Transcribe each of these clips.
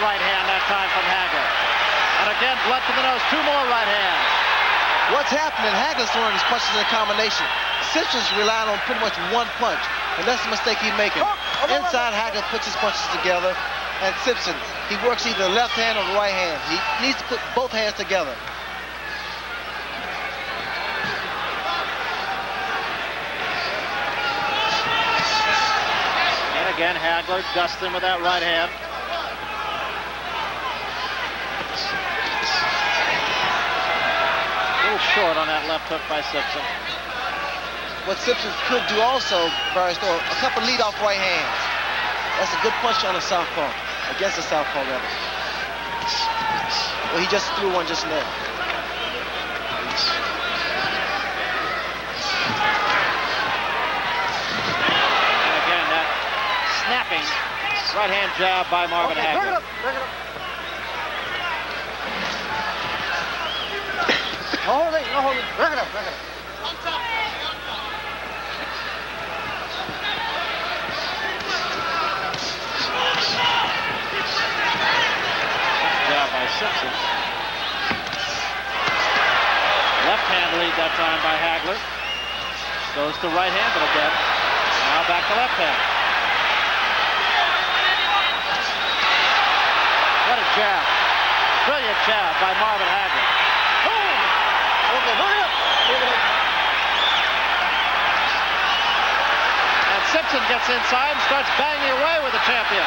right hand that time from Haglar. And again, blood to the nose. 2 more right hands. What's happening? Haglar's throwing his punches in combination. Sibson's relying on pretty much one punch, and that's the mistake he's making. Inside, Haglar puts his punches together, and Sibson, he works either the left hand or the right hand. He needs to put both hands together. And again, Haglar dusts him with that right hand. A little short on that left hook by Sibson. What Sibson could do also, Barry, throw a couple lead-off right hands. That's a good punch on the southpaw, against the southpaw rather. Well, he just threw one just now. And again, that snapping right-hand jab by Marvin Haglar. Hold it, hold it. Break it up, break it up. Jab by Sibson. Left hand lead that time by Haglar. Goes to right-handed again. Now back to left hand. What a jab. Brilliant jab by Marvin Haglar. And Sibson gets inside and starts banging away with the champion.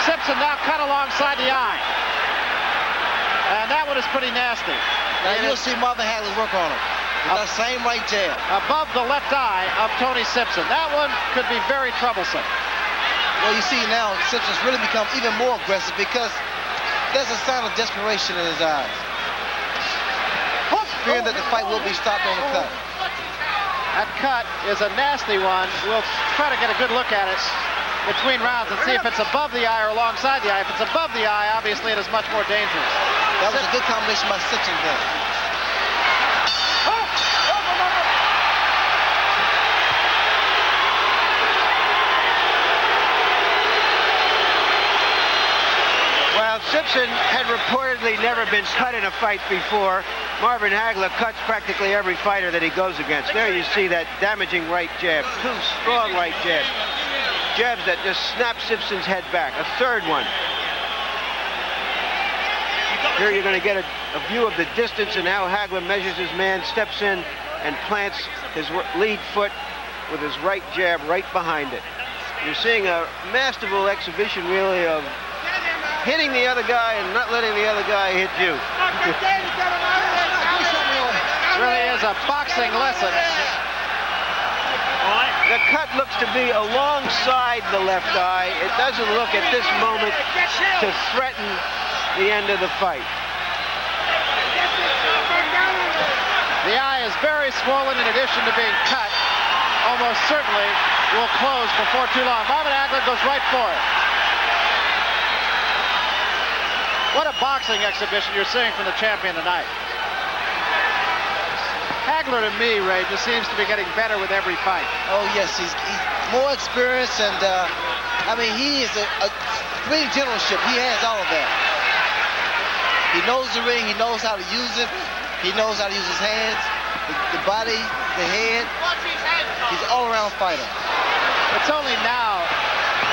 Sibson now cut alongside the eye. And that one is pretty nasty. Now you'll see Marvin Haglar work on him. With that same right jab. Above the left eye of Tony Sibson. That one could be very troublesome. Well, you see now, Sibson's really become even more aggressive because there's a sign of desperation in his eyes. Fearing that the fight will be stopped on the cut. That cut is a nasty one. We'll try to get a good look at it between rounds and see if it's above the eye or alongside the eye. If it's above the eye, obviously it is much more dangerous. That was a good combination by Sibson there. Well, Sibson had reportedly never been cut in a fight before. Marvin Haglar cuts practically every fighter that he goes against. There you see that damaging right jab. 2 strong right jabs. Jabs that just snap Sibson's head back. A third one. Here you're going to get a view of the distance and how Haglar measures his man, steps in, and plants his lead foot with his right jab right behind it. You're seeing a masterful exhibition, really, of hitting the other guy and not letting the other guy hit you. Really is a boxing lesson. The cut looks to be alongside the left eye. It doesn't look at this moment to threaten the end of the fight. The eye is very swollen in addition to being cut. Almost certainly will close before too long. Marvin Haglar goes right for it. What a boxing exhibition you're seeing from the champion tonight. Haglar, to me, Ray, just seems to be getting better with every fight. Oh, yes, he's more experienced, and, I mean, he is a ring generalship. He has all of that. He knows the ring. He knows how to use it. He knows how to use his hands, the body, the head. He's an all-around fighter. It's only now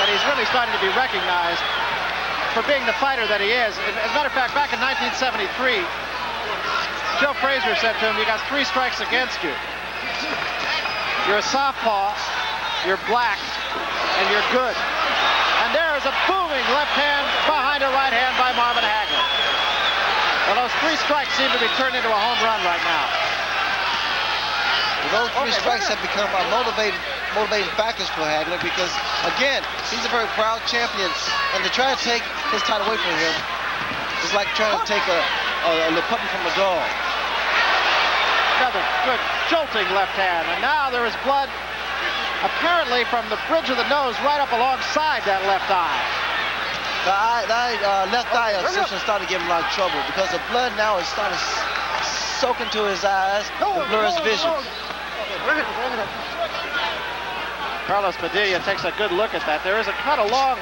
that he's really starting to be recognized for being the fighter that he is. As a matter of fact, back in 1973, Joe Frazier said to him, "You got 3 strikes against you. You're a southpaw, you're black, and you're good." And there is a booming left hand behind a right hand by Marvin Haglar. Well, those 3 strikes seem to be turned into a home run right now. Well, those 3 strikes have become motivating factors for Haglar because, again, he's a very proud champion, and to try to take his title away from him is like trying to take a little puppy from a dog. Another good jolting left hand, and now there is blood apparently from the bridge of the nose right up alongside that left eye. The left eye of Sibson started to give him a lot of trouble because the blood now is starting to soak into his eyes and blur his vision. Carlos Padilla takes a good look at that. There is a cut along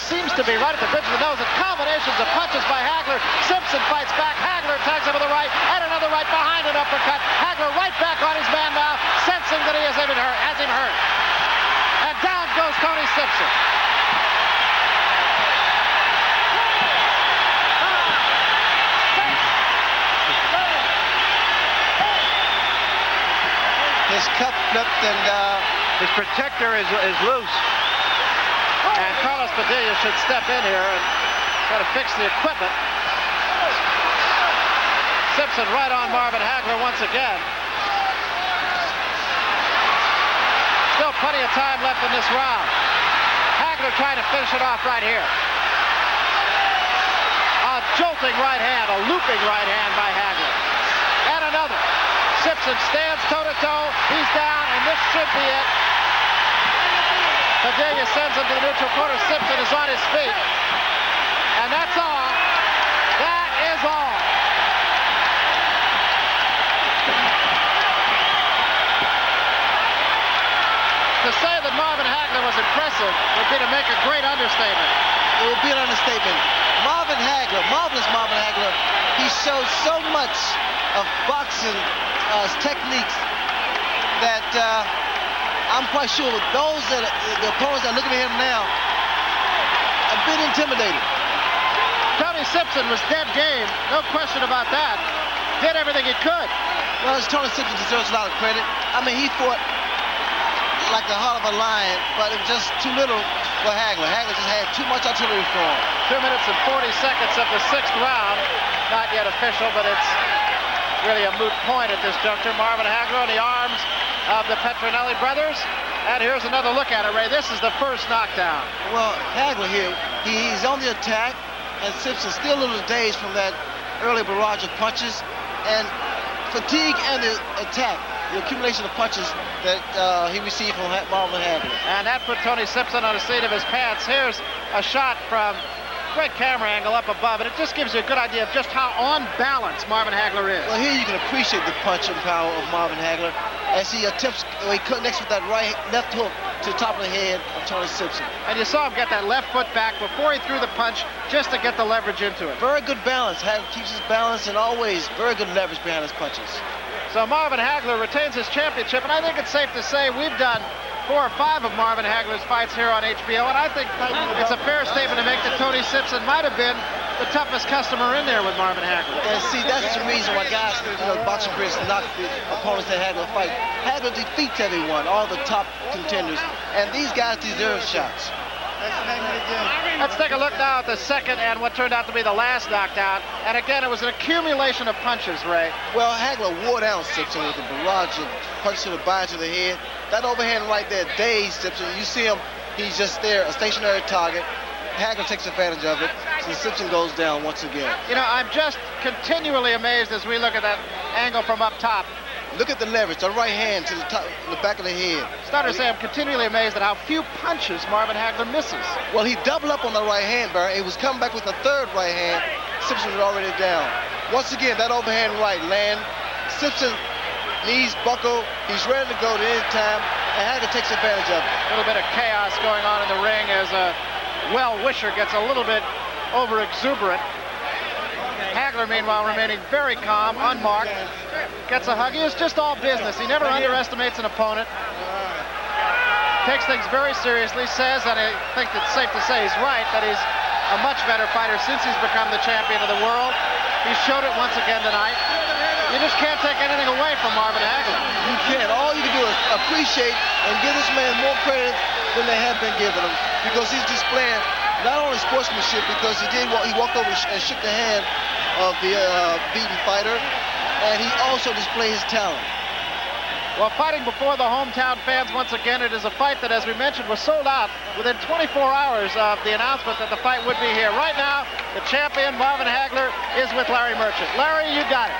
seems to be right at the bridge of the nose, and combinations of punches by Haglar. Sibson fights back. Haglar tags him with a right, and another right behind an uppercut. Haglar right back on his man now, sensing that he has him hurt. And down goes Tony Sibson. His cup flipped and his protector is loose. And Carlos Padilla should step in here and try to fix the equipment. Sibson right on Marvin Haglar once again. Still plenty of time left in this round. Haglar trying to finish it off right here. A jolting right hand, a looping right hand by Haglar. And another. Sibson stands toe-to-toe. He's down, and this should be it. Padilla sends him to the neutral corner. Sibson is on his feet. And that's all. That is all. To say that Marvin Haglar was impressive would be to make a great understatement. It would be an understatement. Marvelous Marvin Haglar, he showed so much of boxing techniques that I'm quite sure those that the opponents that are looking at him now are a bit intimidated. Tony Sibson was dead game, no question about that. Did everything he could. Well, Tony Sibson deserves a lot of credit. I mean, he fought like the heart of a lion, but it was just too little for Haglar. Haglar just had too much artillery for him. 2 minutes and 40 seconds of the 6th round. Not yet official, but it's really a moot point at this juncture. Marvin Haglar on the arms of the Petronelli brothers. And here's another look at it, Ray. This is the first knockdown. Well, Haglar here, he's on the attack, and Sibson still a little dazed from that early barrage of punches. And fatigue and the attack, the accumulation of punches that he received from Marvin Haglar. And that put Tony Sibson on the seat of his pants. Here's a shot from great camera angle up above, and it just gives you a good idea of just how on balance Marvin Haglar is. Well, here you can appreciate the punching power of Marvin Haglar as he attempts, he connects with that left hook to the top of the head of Tony Sibson. And you saw him get that left foot back before he threw the punch just to get the leverage into it. Very good balance. Haglar keeps his balance and always very good leverage behind his punches. So Marvin Haglar retains his championship, and I think it's safe to say we've done 4 or 5 of Marvin Haglar's fights here on HBO, and I think it's a fair statement to make that Tony Sibson might have been the toughest customer in there with Marvin Haglar. And see, that's the reason why guys, boxpres knock the opponents that Haglar fight. Haglar defeats everyone, all the top contenders, and these guys deserve shots. Let's take a look now at the second and what turned out to be the last knockdown. And again, it was an accumulation of punches, Ray. Well, Haglar wore down Sibson with a barrage of punches to the body, to the head. That overhand right there dazed Sibson. You see him, he's just there, a stationary target. Haglar takes advantage of it, so Sibson goes down once again. You know, I'm just continually amazed as we look at that angle from up top. Look at the leverage, the right hand to the top, the back of the head. Started to say I'm continually amazed at how few punches Marvin Haglar misses. Well, he doubled up on the right hand, Barry. He was coming back with a third right hand. Sibson was already down. Once again, that overhand right land. Sibson knees buckle. He's ready to go at any time, and Haglar takes advantage of it. A little bit of chaos going on in the ring as a well-wisher gets a little bit over-exuberant. Haglar, meanwhile, remaining very calm, unmarked. Gets a hug. He is just all business. He never underestimates an opponent. Takes things very seriously. Says, and I think it's safe to say he's right, that he's a much better fighter since he's become the champion of the world. He showed it once again tonight. You just can't take anything away from Marvin Haglar. You can't. All you can do is appreciate and give this man more credit than they have been giving him, because he's displaying not only sportsmanship, because he walked over and shook the hand of the beaten fighter, and he also displayed his talent. Well, fighting before the hometown fans once again, it is a fight that, as we mentioned, was sold out within 24 hours of the announcement that the fight would be here. Right now, the champion, Marvin Haglar, is with Larry Merchant. Larry, you got it.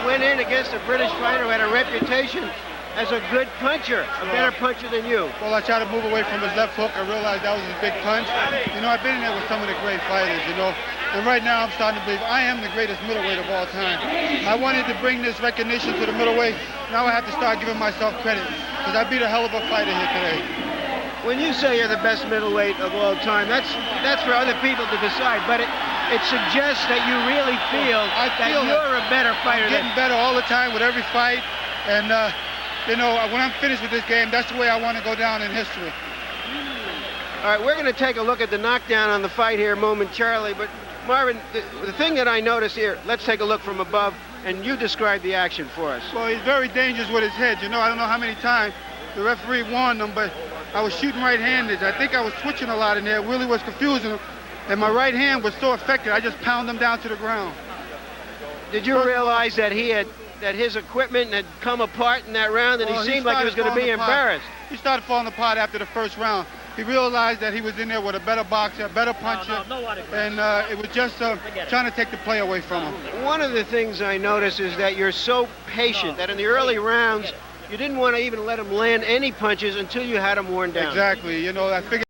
Went in against a British fighter who had a reputation as a good puncher, a better puncher than you. Well, I tried to move away from his left hook. I realized that was his big punch. You know, I've been in there with some of the great fighters, you know. And right now, I'm starting to believe I am the greatest middleweight of all time. I wanted to bring this recognition to the middleweight. Now I have to start giving myself credit, because I beat a hell of a fighter here today. when you say you're the best middleweight of all time, that's for other people to decide. But it suggests that you really feel that you're a better fighter. I'm getting better all the time with every fight. And, you know, when I'm finished with this game, that's the way I want to go down in history. All right, we're going to take a look at the knockdown on the fight here momentarily. But, Marvin, the thing that I noticed here, let's take a look from above, and you describe the action for us. Well, he's very dangerous with his head. You know, I don't know how many times the referee warned him, but I was shooting right-handed. I think I was switching a lot in there. It really was confusing him. And my right hand was so effective, I just pounded him down to the ground. Did you realize that that his equipment had come apart in that round, and he seemed like he was going to be embarrassed? He started falling apart after the first round. He realized that he was in there with a better boxer, a better puncher, and it was just trying to take the play away from him. One of the things I noticed is that you're so patient that in the early rounds, you didn't want to even let him land any punches until you had him worn down. Exactly. You know, I figured